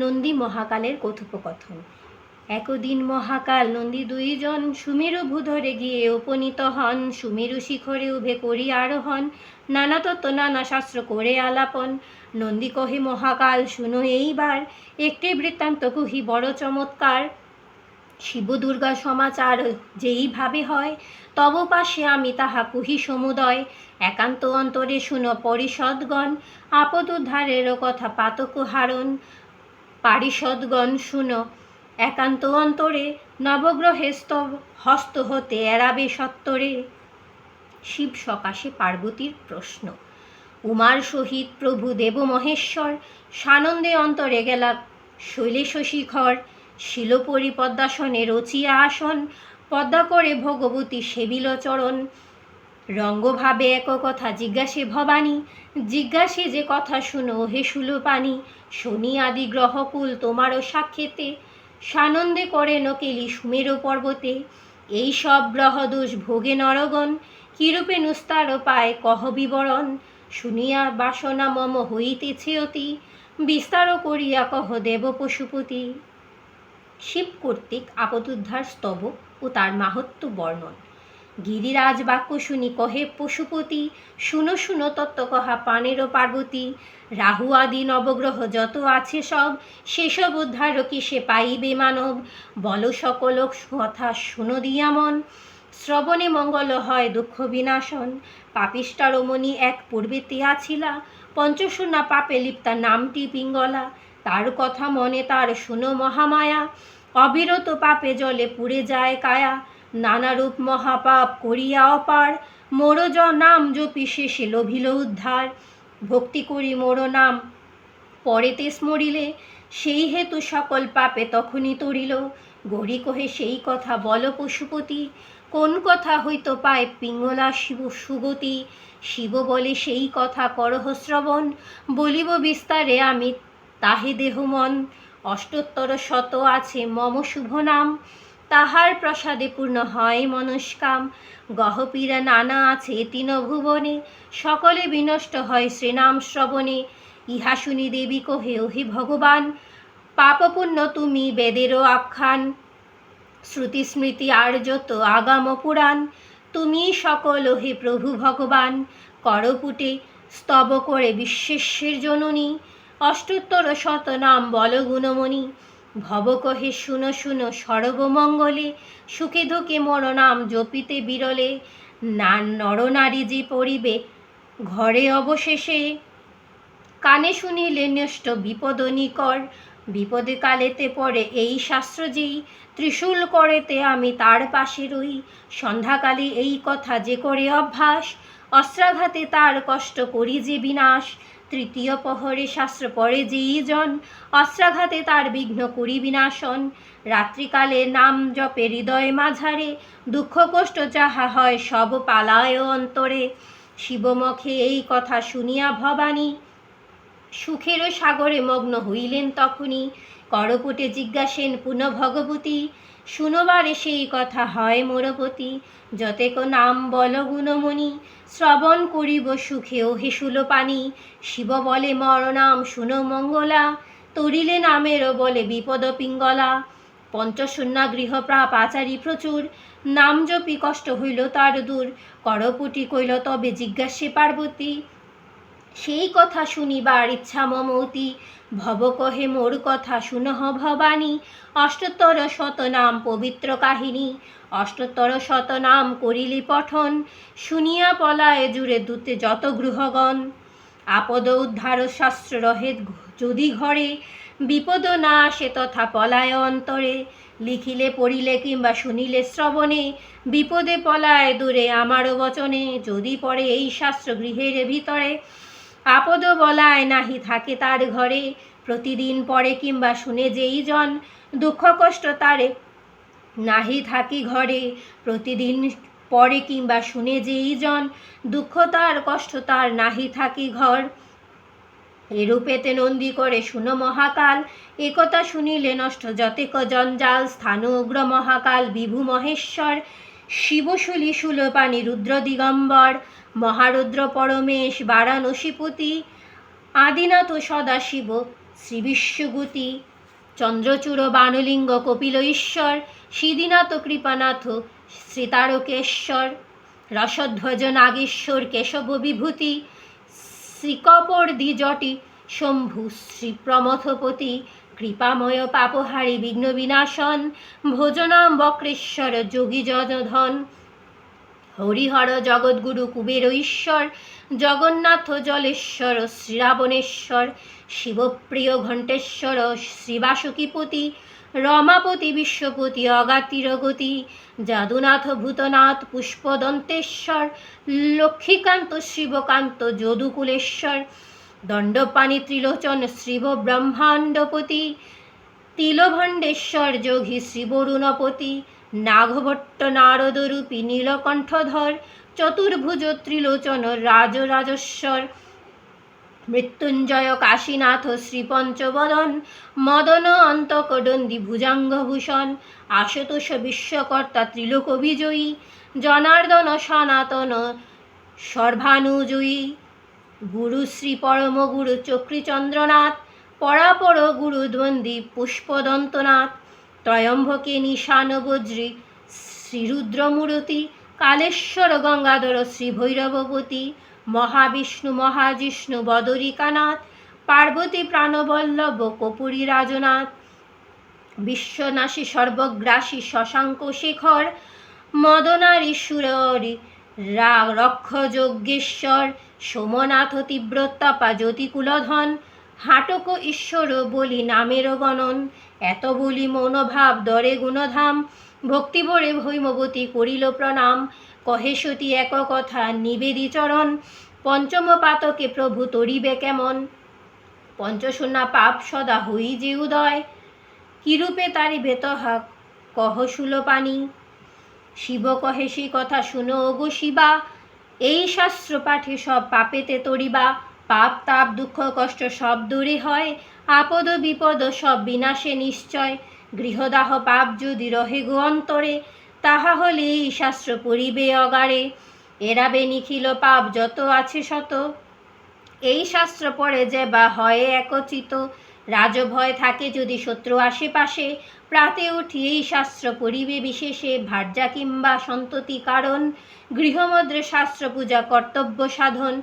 নন্দী মহাকালের কথোপকথন। একদিন মহাকাল নন্দী দুইজন সুমেরু ভূধরে গিয়ে উপনীত হন। সুমেরু শিখরে উভে করি আরোহণ, নানা তত্ত্ব নানা শাস্ত্র করে আলাপন। নন্দী কহে মহাকাল শুনো এইবার, একটি বৃত্তান্ত কহি বড় চমৎকার। শিব দুর্গা সমাচার যেইভাবে হয়, তব পাশে আমি তাহা কহি সমুদয়। একান্ত অন্তরে শুনো পরিষদগণ, আপদ উদ্ধারেরও কথা পাতক হারণ। পারিষদগণ শুনো একান্ত অন্তরে, নবগ্রহে স্তব হস্ত হতে এড়াবে সত্তরে। শিব সকাশে পার্বতীর প্রশ্ন। উমার সহিত প্রভু দেব মহেশ্বর, সানন্দে অন্তরে গেলা শৈলেশ শিখর। শিলপরি পদ্মাসনে রচিয়া আসন, পদ্মা করে ভগবতী সেবিল চরণ। রঙ্গভাবে এক কথা জিজ্ঞাসে ভবানী, জিজ্ঞাসে যে কথা শুনো হে শূলপাণি। শনি আদি গ্রহকুল তোমারও সাক্ষেতে, সানন্দে করে নকেলি সুমেরু পর্বতে। এই সব গ্রহদোষ ভোগে নরগণ, কিরূপে নুস্তার পায় কহ বিবরণ। শুনিয়া বাসনা মম হইতেছে অতি, বিস্তার করিয়া কহ দেব পশুপতি। শিব কর্তৃক আপদুদ্ধার স্তব ও তার মাহাত্ম্য বর্ণন। গিরিরাজ বাক্য শুনি কহে পশুপতি, শুনো শুনো তত্ত্ব কহা পানেরও পার্বতী। রাহু আদি নবগ্রহ যত আছে সব, সেসব উদ্ধার কি সে পাইবে মানব। বল সকল কথা শুনো দিয়া মন, শ্রবণে মঙ্গল হয় দুঃখ বিনাশন। পাপিষ্ঠা রমণী এক পূর্বে তেয়া ছিলা, পঞ্চশূন্যা পাপে লিপ্তা নামটি পিঙ্গলা। তার কথা মনে তার শুনো মহামায়া, অবিরত পাপে জলে পুড়ে যায় কায়া। নানারূপ মহাপাপ করিয়া অপার, মোর নাম জপি শেষে লোভিল উদ্ধার। ভক্তি করি মোর নাম পরেতে স্মরিলে, সেই হেতু সকল পাপে তখনই তরিল। গৌরী কহে সেই কথা বল পশুপতি, কোন কথা হইতো পায় পিঙ্গলা শিব সুগতি। শিব বলে সেই কথা করহ শ্রবণ, বলিব বিস্তারে আমি তাহে দেহ মন। অষ্টোত্তর শত আছে মম শুভ নাম, তাহার প্রসাদে পূর্ণ হয় মনস্কাম। গহপীরা নানা আছে তিন ভুবনে, সকলে বিনষ্ট হয় শ্রীনাম শ্রবণে। ইহা শুনি দেবী কহে ওহে ভগবান, পাপ পুণ্য তুমি বেদেরও আখ্যান। শ্রুতি স্মৃতি আর যত আগাম পুরাণ, তুমি সকল হে প্রভু ভগবান। করপুটে স্তব করে বিশ্বেশ্বর জননী, অষ্টোত্তর শত নাম বল গুণমণি। ভব কহে শুনো শুনো সর্বমঙ্গলে, সুখে দুঃখে মোর নাম জপিতে বিরলে। নরনারী যে পড়িবে ঘরে অবশেষে, কানে শুনিলে নষ্ট বিপদ নিকর। বিপদে কালেতে পড়ে এই শাস্ত্র যেই, ত্রিশূল করেতে আমি তার পাশে রই। সন্ধ্যাকালে এই কথা যে করে অভ্যাস, অস্ত্রাঘাতে তার কষ্ট করি যে বিনাশ। তৃতীয় প্রহরে শাস্ত্র পড়ে যেই জন, অস্ত্রাঘাতে তার বিঘ্ন করি বিনাশন। রাত্রিকালে নাম জপে হৃদয় মাঝারে, দুঃখ কষ্ট যাহা হয় সব পালায় অন্তরে। শিবমুখে এই কথা শুনিয়া ভবানী, সুখের সাগরে মগ্ন হইলেন তখনই। করপুটে জিজ্ঞাসেন পুনঃ ভগবতী, শুনবারে সেই কথা হয় মোরপতি। যতেক নাম বল গুণমণি, শ্রবণ করিব সুখে ওহে শূলপাণি। শিব বলে মর নাম শুনো মঙ্গলা, তরিলে নামেরও বলে বিপদ পিঙ্গলা। পঞ্চশূন্যা গৃহপ্রাপ আচারী প্রচুর, নাম জপি কষ্ট হইল তার দূর। করপুটি কইল তবে জিজ্ঞাসে পার্বতী, সেই কথা শুনিবার ইচ্ছা মম অতি। ভব কহে মোর কথা শুনহ ভবানী, অষ্টোত্তর শত নাম পবিত্র কাহিনী। অষ্টোত্তর শত নাম করিলি পঠন, শুনিয়া পলায় জুড়ে দূতে যত গৃহগণ। আপদ উদ্ধার শাস্ত্র রহে যদি ঘরে, বিপদ না আসে তথা পলায় অন্তরে। লিখিলে পড়িলে কিংবা শুনিলে শ্রবণে, বিপদে পলায় দূরে আমারও বচনে। যদি পড়ে এই শাস্ত্র গৃহের ভিতরে, আপদ বলায় নাহি থাকে তার ঘরে। প্রতিদিন পড়ে কিংবা শুনে যেই জন, দুঃখ কষ্ট তারে নাহি থাকি ঘরে। প্রতিদিন পড়ে কিংবা শুনে যেই জন, দুঃখ তার কষ্ট তার নাহি থাকি ঘর। এরূপেতে নন্দী করে শুনো মহাকাল, একথা শুনিলে নষ্ট যতেক জঞ্জাল। স্থান উগ্র মহাকাল বিভু মহেশ্বর, শিবশূলী শূলপাণি রুদ্র দিগম্বর। মহারুদ্র পরমেশ বারাণসীপতি, আদিনাথ সদাশিব শ্রী বিশ্বগুতি চন্দ্রচূড় বানলিঙ্গ কপিল ঈশ্বর সিদিনাথ কৃপানাথ শ্রীতারকেশ্বর রসধ্বজ নাগেশ্বর কেশব বিভূতি শ্রীকপর্দি জটি শম্ভু শ্রীপ্রমথপতি কৃপাময় পাপহারী বিঘ্ন বিনাশন ভোজনাম বক্রেশ্বর যোগী জনধন হরিহর জগদ্গুরু কুবের ঈশ্বর জগন্নাথ জলেশ্বর শ্রীরাবণেশ্বর শিবপ্রিয় ঘণ্টেশ্বর শ্রীবাসুকীপতি রমাপতি বিশ্বপতি অগাতিরগতি যাদুনাথ ভূতনাথ পুষ্পদন্তেশ্বর লক্ষ্মীকান্ত শিবকান্ত যদুকুলেশ্বর দণ্ডপাণি ত্রিলোচন শ্রীব ব্রহ্মাণ্ডপতি তিলভণ্ডেশ্বর যোগী শ্রীবরুণপতি নাগভট্ট নারদরূপী নীলকণ্ঠধর চতুর্ভুজ ত্রিলোচন রাজরাজস্বর মৃত্যুঞ্জয় কাশীনাথ শ্রীপঞ্চবদন মদন অন্তকদন্দি ভুজাঙ্গভূষণ আশুতোষ বিশ্বকর্তা ত্রিলোক বিজয়ী জনার্দন সনাতন সর্বানুজয়ী গুরু শ্রী পরম গুরু চক্রীচন্দ্রনাথ পরাপর গুরু দ্বন্দ্বী পুষ্পদন্তনাথ ত্রয়ম্বকে নিশান বজ্রী শ্রীরুদ্রমূরতি কালেশ্বর গঙ্গাধর শ্রীভৈরবপতি মহাবিষ্ণু মহাজিষ্ণু বদরিকানাথ পার্বতী প্রাণবল্লভ কপুরী রাজনাথ বিশ্বনাশী সর্বগ্রাসী শশাঙ্ক শেখর মদনারীশ্বরী রক্ষযজ্ঞেশ্বর সোমনাথ তীব্রতাপা জ্যোতিকুলধন হাটক ঈশ্বর বলি নামের গণন এত বলি মনোভাব দরে গুণধাম ভক্তিভরে ভৈমবতী করিল প্রণাম কহে সতী এক কথা নিবেদি চরণ পঞ্চম পাতকে প্রভু তরিবে কেমন পঞ্চশূন্যা পাপ সদা হই যে উদয় কিরূপে তারিবে তহা কহ শূলপাণি শিব কহে সেই কথা শুনো গো শিবা এই শাস্ত্র পাঠে সব পাপেতে তরিবা পাপ তাপ দুঃখ কষ্ট সব দূরে হয় আপদ বিপদ সব বিনাশে নিশ্চয় গৃহদাহ পাপ যদি রহে গো অন্তরে তাহা হলে এই শাস্ত্র পড়িবে অগারে এরাবে নিখিল পাপ যত আছে শত এই শাস্ত্র পড়ে যে বা হয় একচিত রাজভয় থাকে যদি শত্রু আশেপাশে প্রাতে উঠি এই শাস্ত্র পড়িবে বিশেষে ভার্যা কিংবা সন্ততি কারণ গৃহমদ্রে শাস্ত্র পূজা কর্তব্য সাধন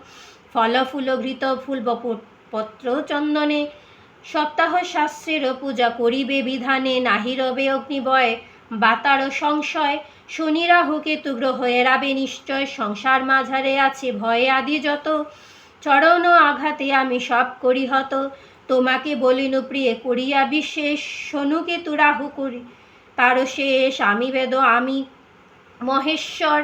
ফল ফুল ঘৃত ফুল পত্র চন্দনে সপ্তাহ শাস্ত্রের পূজা করিবে বিধানে নাহি রবে অগ্নিবয় বাতার সংশয় শনি রাহু কেতু গ্রহ এড়াবে নিশ্চয় সংসার মাঝারে আছে ভয়ে আদি যত চরণ আঘাতে আমি সব করি হত তোমাকে বলিনু প্রিয়ে করিয়া বিশেষ শনু কেতু রাহু করি তার শেষ আমি বেদ আমি মহেশ্বর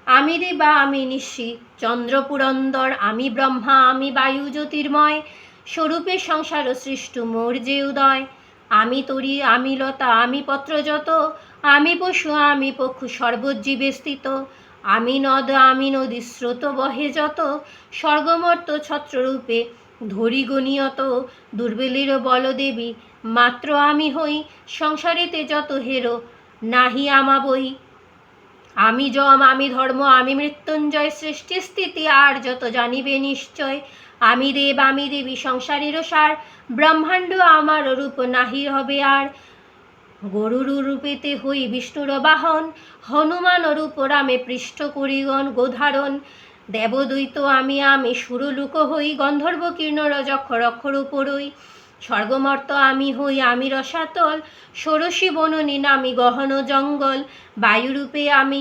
আমি দেবা আমি নিশি চন্দ্র পুরন্দর আমি ব্রহ্মা আমি বায়ু জ্যোতির্ময় স্বরূপে সংসার সৃষ্ট মোর যে উদয় আমি তরি আমি লতা আমি পত্র যত আমি পশু আমি পক্ষু সর্বজীবে স্থিত আমি নদ আমি নদী স্রোত বহে যত স্বর্গমর্ত ছত্ররূপে ধরি গণিয়ত দুর্বেলের বলদেবী মাত্র আমি হই সংসারেতে যত হেরো নাহি আমা বই আমি যম আমি ধর্ম আমি মৃত্যুঞ্জয় সৃষ্টি স্থিতি আর যত জানিবে নিশ্চয় আমি দেব আমি দেবী সংসারের সার ব্রহ্মাণ্ড আমার রূপ নাহি হবে আর গরুর রূপেতে হই বিষ্ণুর বাহন হনুমান রূপ রামে পৃষ্ঠ করিগণ গোধারণ দেবদৈত আমি আমি সুরলুক হই গন্ধর্ব কীর্ণর যক্ষর অক্ষর উপরই স্বর্গমর্ত আমি হই আমি রসাতল ষোড়শী বননী নামি গহন জঙ্গল বায়ুরূপে আমি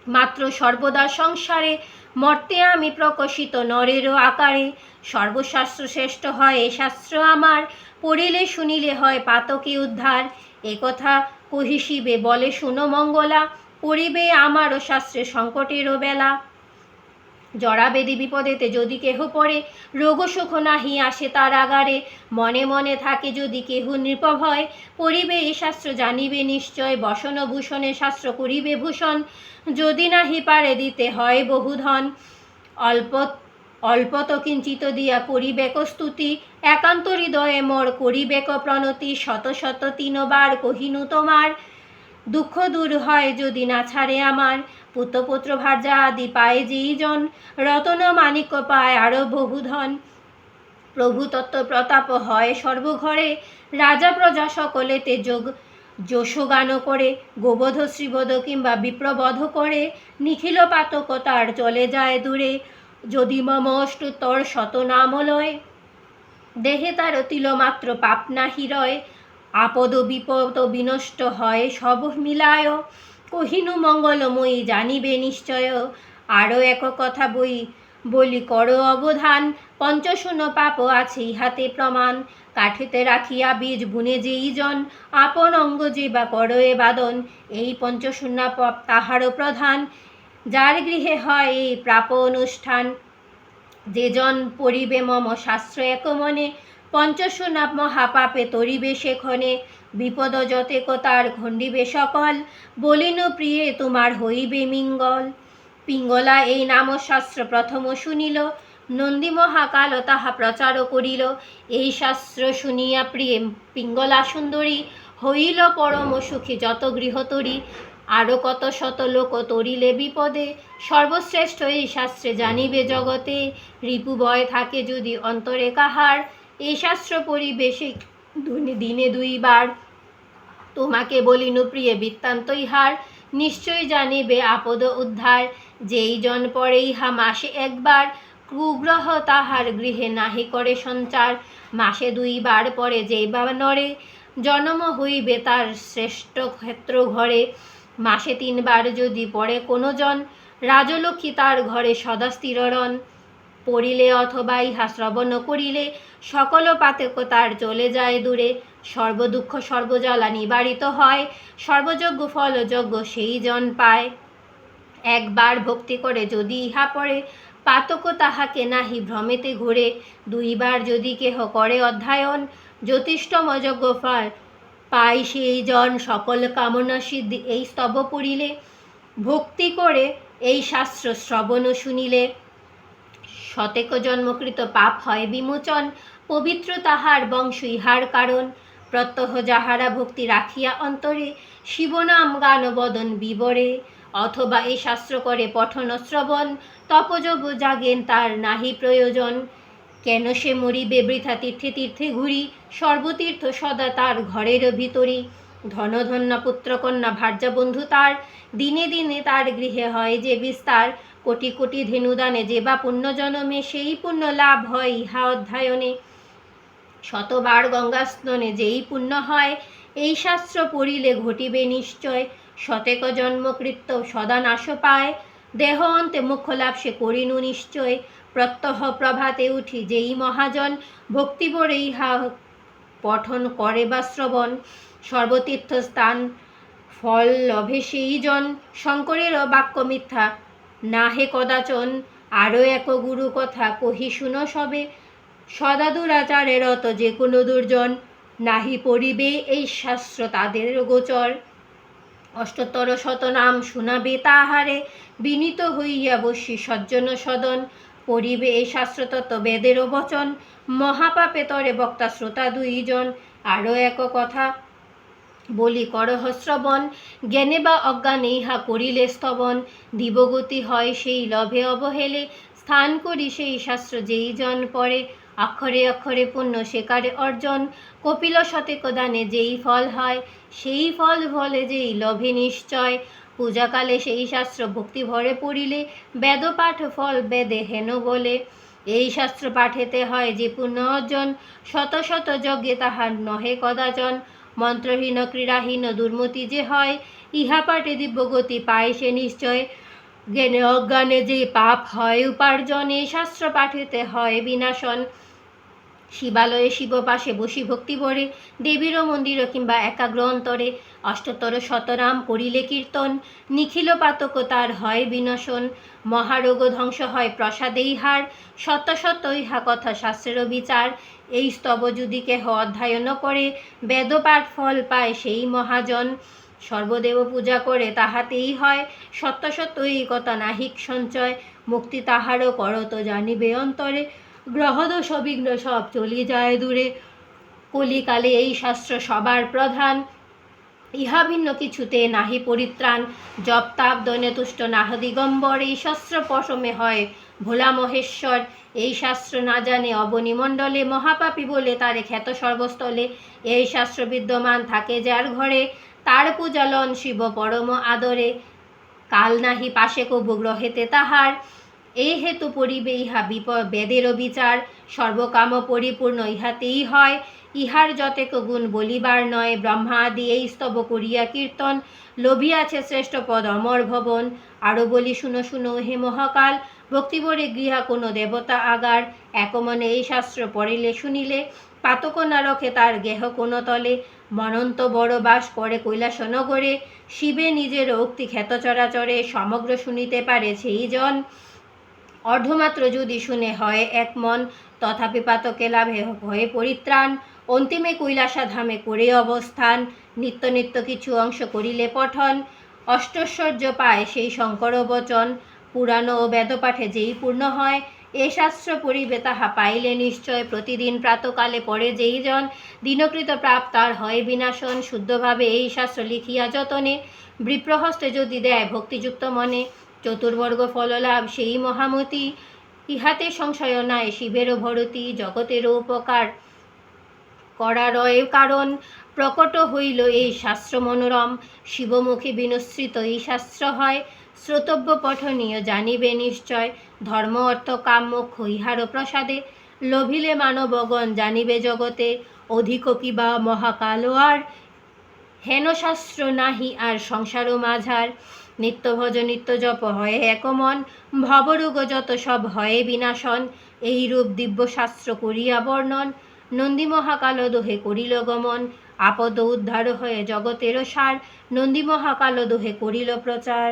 মাত্র সর্বদা সংসারে মর্তে আমি প্রকাশিত নরেরও আকারে সর্বশাস্ত্র শ্রেষ্ঠ হয় এ শাস্ত্র আমার পড়িলে শুনিলে হয় পাতকে উদ্ধার একথা কহিসিবে বলে শুনো মঙ্গলা পড়িবে আমারও শাস্ত্রে সংকটেরও বেলা জরাবেদি বিপদেতে যদি কেহ পড়ে রোগ সুখ নাহি আসে তার আগারে মনে মনে থাকে যদি কেহ নৃপভয় পড়িবে এ শাস্ত্র জানিবে নিশ্চয় বসন ভূষণে শাস্ত্র করিবে ভূষণ যদি নাহি পারে দিতে হয় বহুধন অল্পত কিঞ্চিত দিয়া করিবেক স্তুতি একান্ত হৃদয়ে মোর করিবেক প্রণতি শত শত তিনবার কহিনু তোমার দুঃখ দূর হয় যদি না ছাড়ে আমার পুত্রপুত্র ভার্যা আদি পায় যেই জন রতন মাণিক্য পায় আরো বহুধন প্রভুতত্ত্ব প্রতাপ হয় সর্বঘরে, রাজা প্রজা সকলেতে যশগান করে, গোবধ শ্রীবধ কিংবা বিপ্রবধ করে, নিখিল পাতকতার চলে যায় দূরে। যদি মম অষ্টুত্তর শতনামলয়, দেহে তার তিলমাত্র পাপ নাহি রয়, আপদ বিপদ বিনষ্ট হয় সব মিলায়, কহিনু মঙ্গলময়ী জানিবে নিশ্চয়। আরও এক কথা বলি কর অবধান, পঞ্চশূন্য পাপ আছে ইহাতে প্রমাণ, কাঠিতে রাখিয়া বীজ বুনে যেই জন, আপন অঙ্গ যে বা করয়ে বাদন, এই পঞ্চশূন্য পাপ তাহারও প্রধান, যার গৃহে হয় এই প্রাপ অনুষ্ঠান। যে জন পড়িবে মম শাস্ত্র এক মনে, পঞ্চশূন্য মহাপাপে তরিবে সেক্ষণে, বিপদ যতেক তার খণ্ডিবে সকল, বলিনু প্রিয়ে তোমার হইবে মিঙ্গল। পিঙ্গলা এই নাম শাস্ত্র প্রথম শুনিল, নন্দী মহাকাল তাহা প্রচার করিল, এই শাস্ত্র শুনিয়া প্রিয়ে পিঙ্গলা সুন্দরী, হইল পরম সুখী যত গৃহতরী। আরও কত শত লোক তরিলে বিপদে, সর্বশ্রেষ্ঠ এই শাস্ত্রে জানিবে জগতে, রিপু ভয় থাকে যদি অন্তরে কাহার, এই শাস্ত্র পড়িবে সে দিনে দুইবার। তোমাকে বলিনু প্রিয়ে বৃত্তান্ত ইহার, নিশ্চয় জানিবে আপদ উদ্ধার, যেই জন পড়ে ইহা মাসে একবার, কুগ্রহ তাহার গৃহে নাহি করে সঞ্চার, মাসে দুইবার পরে যেই বা নরে, জন্ম হইবে তার শ্রেষ্ঠ ক্ষেত্র ঘরে, মাসে তিনবার যদি পড়ে কোনো জন, রাজলক্ষ্মী তার ঘরে সদা স্থিররণ, পড়িলে অথবা ইহা শ্রবণ করিলে, সকল পাতক তার চলে যায় দূরে, সর্বদুঃখ সর্বজ্বালা নিবারিত হয়, সর্বযজ্ঞ ফল যজ্ঞ সেই জন পায়। একবার ভক্তি করে যদি ইহা পড়ে, পাতক তাহাকে নাহি ভ্রমেতে ঘুরে, দুইবার যদি কেহ করে অধ্যয়ন, জ্যোতিষ্ঠম যজ্ঞ ফল পাই সেই জন, সকল কামনা সিদ্ধি এই স্তব পড়িলে, ভক্তি করে এই শাস্ত্র শ্রবণ শুনিলে, শতেক জন্মকৃত পাপ হয় বিমোচন, পবিত্র তাহার বংশ ইহার কারণ, প্রত্যহ যাহারা ভক্তি রাখিয়া অন্তরে, শিবনাম গান বদন বিবরে, অথবা এই শাস্ত্র করে পঠন শ্রবণ, তপজব জাগেন তার নাহি প্রয়োজন, কেন সে মরিবে বৃথা তীর্থে তীর্থে ঘুরি, সর্বতীর্থ সদা তার ঘরের ভিতরি, ধনধন্য পুত্রকন্যা ভার্যা বন্ধু তার, দিনে দিনে তার গৃহে হয় যে বিস্তার, কোটি কোটি ধেনুদানে যে বা পুণ্য জনমে, সেই পুণ্য লাভ হয় ইহা অধ্যয়নে, শতবার গঙ্গা স্নানে যেই পুণ্য হয়, এই শাস্ত্র পড়িলে ঘটিবে নিশ্চয়, শতেক জন্মকৃত্য সদা নাশ পায়, দেহ অন্তে মুখ্য লাভ সে করিনু নিশ্চয়, প্রত্যহ প্রভাতে উঠি যেই মহাজন, ভক্তি ভরে ইহা পঠন করে বা শ্রবণ, সর্বতীর্থ স্থান ফল লভে সেই জন, শঙ্করেরও বাক্য মিথ্যা নাহে কদাচন। আরও এক গুরু কথা কহি শুনো সবে, সদা দুরাচারে রত যে কোনো দুর্জন, নাহি পড়িবে এই শাস্ত্র তাদের গোচর, অষ্টোত্তর শতনাম শোনাবে তাহারে, বিনীত হইয়া বসি সজ্জন সদন, পড়িবে এই শাস্ত্রতত্ত্ব বেদেরও বচন, মহাপাপে তরে বক্তা শ্রোতা দুইজন। আরও এক কথা বলি করহ শ্রবণ, জ্ঞানে বা অজ্ঞানে ইহা করিলে স্তবন, দিবগতি হয় সেই লভে অবহেলে, স্থান করি সেই শাস্ত্র যেই জন পড়ে, অক্ষরে অক্ষরে পুণ্য সেকারে অর্জন, কপিল শতেক দানে যেই ফল হয়, সেই ফল ফলে যেই লভে নিশ্চয়, পূজাকালে সেই শাস্ত্র ভক্তি ভরে পড়িলে, বেদপাঠ ফল বেদে হেন বলে, এই শাস্ত্র পাঠেতে হয় যে পুণ্য অর্জন, শত শত যজ্ঞে তাহার নহে কদাচন, মন্ত্রহীন ক্রীড়াহীন দুর্মতি যে হয়, ইহা পাঠে দিব্যগতি পায় সে নিশ্চয়, জ্ঞানে অজ্ঞানে যে পাপ হয় উপার্জন, এই শাস্ত্র পাঠেতে হয় বিনাশন, শিবালয়ে শিবপাশে বসি ভক্তি ভরে, দেবীরও মন্দির কিংবা একাগ্র অন্তরে, অষ্টোত্তর শতনাম করিলে কীর্তন, নিখিল পাতক তার হয় বিনাশন, মহারোগ ধ্বংস হয় প্রসাদে ইহার, সত্য সত্য ইহা কথা শাস্ত্রেরও বিচার, এই স্তব যদি কেহ অধ্যয়ন করে, বেদপাঠ ফল পায় সেই মহাজন, সর্বদেব পূজা করে তাহাতেই হয়, সত্য সত্য এই কথা নাহিক সঞ্চয়, মুক্তি তাহারও করত জানিবে অন্তরে, গ্রহদোষ বিঘ্ন সব চলি যায় দূরে, কলিকালে এই শাস্ত্র সবার প্রধান, ইহা ভিন্ন কিছুতে নাহি পরিত্রাণ, জপ তাপ দনে তুষ্ট নাহ দিগম্বর, এই শাস্ত্র পশমে হয় ভোলা মহেশ্বর এই শাস্ত্র না জানে অবনিমণ্ডলে, মহাপাপী বলে তারে খ্যাত সর্বস্থলে। এই শাস্ত্র বিদ্যমান থাকে যার ঘরে, তার পূজালন শিব পরম আদরে। কাল নাহি পাশে কবু গ্রহেতে তাহার, এই হেতু পড়িবে ইহা বেদেরও বিচার। সর্বকাম পরিপূর্ণ ইহাতেই হয়, ইহার যতেক গুণ বলিবার নয়। ব্রহ্মা আদি এই স্তব করিয়া কীর্তন, লোভিয়াছে শ্রেষ্ঠ পদ অমর ভবন। আরও বলি শুনো শুনো হে মহাকাল, ভক্তিবরে গৃহা কোনো দেবতা আগার। একমনে এই শাস্ত্র পড়িলে শুনিলে, পাতক না রখে তার গেহ কোনো তলে। মনন্ত বড় বাস করে কৈলাস নগরে, শিবে নিজের উক্তি খ্যাত চরাচরে। সমগ্র শুনিতে পারে সেই জন, অর্ধমাত্র যদি শুনে হয় এক মন। তথাপি পাতকে লাভে ভয়ে পরিত্রাণ, অন্তিমে কৈলাসা ধামে করে অবস্থান। নিত্য নিত্য কিছু অংশ করিলে পঠন, অষ্টৈশ্বর্য পায় সেই শঙ্কর বচন। পুরাণ ও বেদপাঠে যেই পূর্ণ হয়, এ শাস্ত্র পড়িবে তাহা পাইলে নিশ্চয়। প্রতিদিন প্রাতকালে পড়ে যেই জন, দিনকৃত প্রাপ তার হয় বিনাশন। শুদ্ধভাবে এই শাস্ত্র লিখিয়া যতনে, বিপ্রহস্তে যদি দেয় ভক্তিযুক্ত মনে। চতুর্বর্গ ফললাভ সেই মহামতি, ইহাতে সংশয় নাই শিবেরও ভরতি। জগতেরও উপকার করারয় কারণ, প্রকট হইল এই শাস্ত্র মনোরম। শিবমুখী বিনুসৃত এই শাস্ত্র হয়, শ্রোতব্য পঠনীয় জানিবে নিশ্চয়। ধর্ম অর্থ কাম মোক্ষ ইহারও প্রসাদে, লোভিলে মানবগণ জানিবে জগতে। অধিক কিবা মহাকাল আর, হেন শাস্ত্র নাহি আর সংসারও মাঝার। নিত্য ভজ নিত্য জপ হয় একমন, ভবরোগ যত সব হয় বিনাশন। এই রূপ দিব্য শাস্ত্র করিয়া বর্ণন, নন্দী মহাকাল দোহে করিল গমন। আপদ উদ্ধার হয়ে জগতেরও সার, নন্দী মহাকাল দোহে করিল প্রচার।